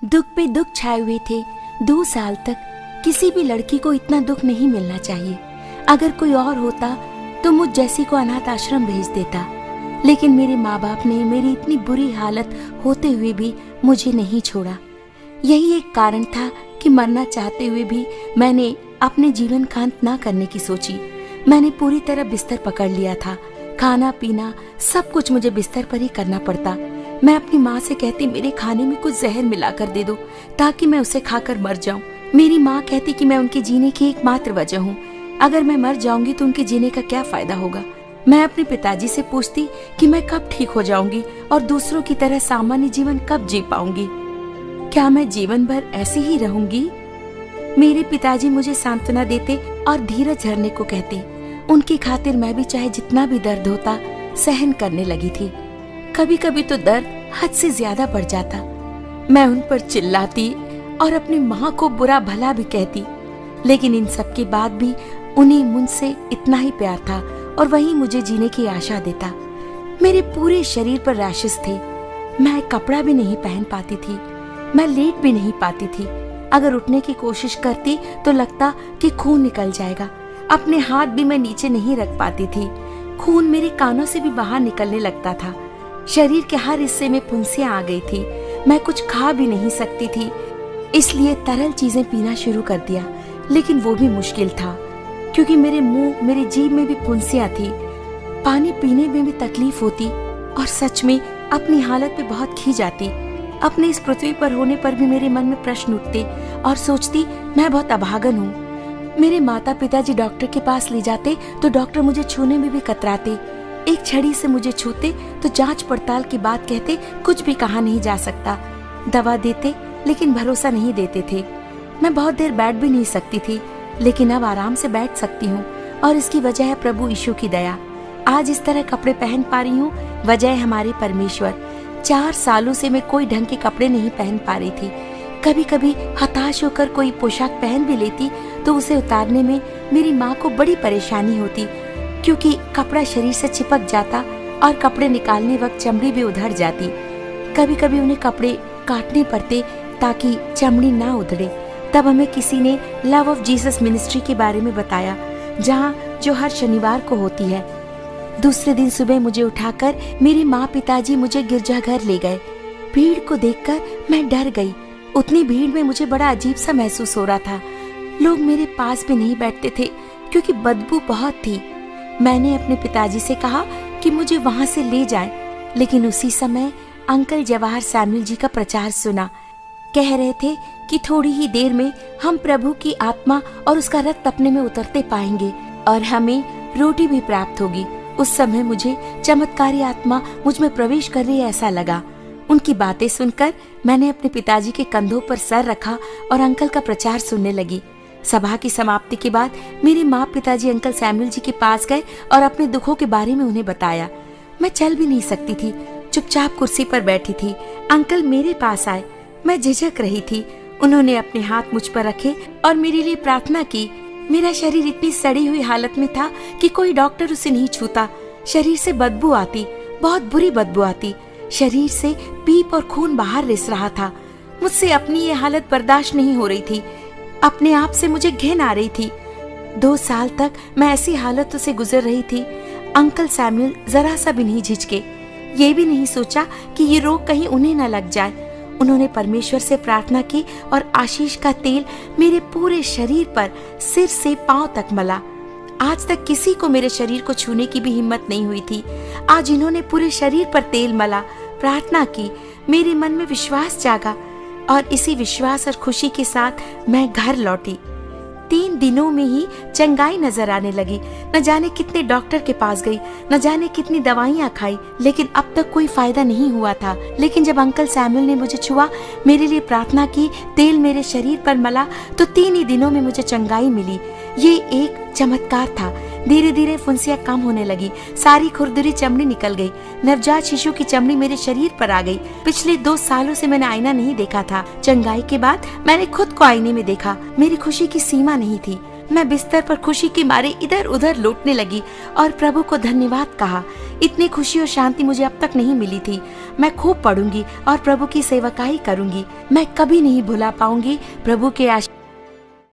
दुख पे दुख छाए हुए थे। 2 साल तक किसी भी लड़की को इतना दुख नहीं मिलना चाहिए। अगर कोई और होता तो मुझ जैसी को अनाथ आश्रम भेज देता, लेकिन मेरे माँ बाप ने मेरी इतनी बुरी हालत होते हुए भी मुझे नहीं छोड़ा। यही एक कारण था कि मरना चाहते हुए भी मैंने अपने जीवन का अंत ना करने की सोची। मैंने पूरी तरह बिस्तर पकड़ लिया था। खाना पीना सब कुछ मुझे बिस्तर पर ही करना पड़ता। मैं अपनी माँ से कहती मेरे खाने में कुछ जहर मिलाकर दे दो ताकि मैं उसे खाकर मर जाऊं। मेरी माँ कहती कि मैं उनके जीने की एकमात्र वजह हूँ। अगर मैं मर जाऊंगी तो उनके जीने का क्या फायदा होगा। मैं अपने पिताजी से पूछती कि मैं कब ठीक हो जाऊंगी और दूसरों की तरह सामान्य जीवन कब जी पाऊंगी। क्या मैं जीवन भर ऐसे ही रहूंगी? मेरे पिताजी मुझे सांत्वना देते और धीरज धरने को कहते। उनकी खातिर मैं भी चाहे जितना भी दर्द होता सहन करने लगी थी। कभी कभी तो दर्द हद से ज्यादा बढ़ जाता। मैं उन पर चिल्लाती और अपनी माँ को बुरा भला भी कहती, लेकिन इन सब के बाद भी उन्हें मुझसे इतना ही प्यार था और वही मुझे जीने की आशा देता। मेरे पूरे शरीर पर रैशेस थे। मैं कपड़ा भी नहीं पहन पाती थी। मैं लेट भी नहीं पाती थी। अगर उठने की कोशिश करती तो लगता कि खून निकल जाएगा। अपने हाथ भी मैं नीचे नहीं रख पाती थी। खून मेरे कानों से भी बाहर निकलने लगता था। शरीर के हर हिस्से में फुंसियां आ गई थी। मैं कुछ खा भी नहीं सकती थी, इसलिए तरल चीजें पीना शुरू कर दिया, लेकिन वो भी मुश्किल था क्योंकि मेरे मुंह मेरी जीभ में भी फुंसियां थी। पानी पीने में भी तकलीफ होती और सच में अपनी हालत पे बहुत खींच आती। अपने इस पृथ्वी पर होने पर भी मेरे मन में प्रश्न उठते और सोचती मैं बहुत अभागन हूँ। मेरे माता पिताजी डॉक्टर के पास ले जाते तो डॉक्टर मुझे छूने में भी कतराते। एक छड़ी से मुझे छूते तो जांच पड़ताल की बात कहते कुछ भी कहा नहीं जा सकता। दवा देते लेकिन भरोसा नहीं देते थे। मैं बहुत देर बैठ भी नहीं सकती थी, लेकिन अब आराम से बैठ सकती हूँ और इसकी वजह है प्रभु यीशु की दया। आज इस तरह कपड़े पहन पा रही हूँ, वजह है हमारे परमेश्वर। 4 सालों से मैं कोई ढंग के कपड़े नहीं पहन पा रही थी। कभी कभी हताश होकर कोई पोशाक पहन भी लेती तो उसे उतारने में मेरी माँ को बड़ी परेशानी होती, क्योंकि कपड़ा शरीर से चिपक जाता और कपड़े निकालने वक्त चमड़ी भी उधड़ जाती। कभी कभी उन्हें कपड़े काटने पड़ते ताकि चमड़ी ना उधड़े। तब हमें किसी ने लव ऑफ जीसस मिनिस्ट्री के बारे में बताया, जो हर शनिवार को होती है। दूसरे दिन सुबह मुझे उठाकर मेरे माँ पिताजी मुझे गिरजाघर ले गए। भीड़ को देखकर मैं डर गई। उतनी भीड़ में मुझे बड़ा अजीब सा महसूस हो रहा था। लोग मेरे पास भी नहीं बैठते थे क्योंकि बदबू बहुत थी। मैंने अपने पिताजी से कहा कि मुझे वहां से ले जाएं, लेकिन उसी समय अंकल जवाहर सैमुअल जी का प्रचार सुना। कह रहे थे कि थोड़ी ही देर में हम प्रभु की आत्मा और उसका रक्त अपने में उतरते पाएंगे और हमें रोटी भी प्राप्त होगी। उस समय मुझे चमत्कारी आत्मा मुझ में प्रवेश कर रही है ऐसा लगा। उनकी बातें सुनकर मैंने अपने पिताजी के कंधों पर सर रखा और अंकल का प्रचार सुनने लगी। सभा की समाप्ति के बाद मेरे माँ पिताजी अंकल सैमुअल जी के पास गए और अपने दुखों के बारे में उन्हें बताया। मैं चल भी नहीं सकती थी, चुपचाप कुर्सी पर बैठी थी। अंकल मेरे पास आए। मैं झिझक रही थी। उन्होंने अपने हाथ मुझ पर रखे और मेरे लिए प्रार्थना की। मेरा शरीर इतनी सड़ी हुई हालत में था कि कोई डॉक्टर उसे नहीं छूता। शरीर से बदबू आती, बहुत बुरी बदबू आती। शरीर से पीप और खून बाहर रिस रहा था। मुझसे अपनी ये हालत बर्दाश्त नहीं हो रही थी। अपने आप से मुझे घिन आ रही थी। 2 साल तक मैं ऐसी हालतों से गुजर रही थी। अंकल सैमुअल जरा सा भी नहीं झिझके। ये भी नहीं सोचा कि ये रोग कहीं उन्हें न लग जाए। उन्होंने परमेश्वर से प्रार्थना की और आशीष का तेल मेरे पूरे शरीर पर सिर से पांव तक मला। आज तक किसी को मेरे शरीर को छूने की भी हिम्मत नहीं हुई थी। आज इन्होंने पूरे शरीर पर तेल मला, प्रार्थना की। मेरे मन में विश्वास जागा और इसी विश्वास और खुशी के साथ मैं घर लौटी। 3 दिनों में ही चंगाई नजर आने लगी। न जाने कितने डॉक्टर के पास गई, न जाने कितनी दवाइयाँ खाई, लेकिन अब तक कोई फायदा नहीं हुआ था। लेकिन जब अंकल सैमुअल ने मुझे छुआ, मेरे लिए प्रार्थना की, तेल मेरे शरीर पर मला, तो 3 ही दिनों में मुझे चंगाई मिली। ये एक चमत्कार था। धीरे धीरे फुंसियाँ कम होने लगी। सारी खुरदुरी चमड़ी निकल गई। नवजात शिशु की चमड़ी मेरे शरीर पर आ गई। पिछले 2 सालों से मैंने आईना नहीं देखा था। चंगाई के बाद मैंने खुद को आईने में देखा। मेरी खुशी की सीमा नहीं थी। मैं बिस्तर पर खुशी के मारे इधर उधर लौटने लगी और प्रभु को धन्यवाद कहा। इतनी खुशी और शांति मुझे अब तक नहीं मिली थी। मैं खूब पढ़ूंगी और प्रभु की सेवकाई करूंगी। मैं कभी नहीं भुला पाऊंगी प्रभु के आशीर्वाद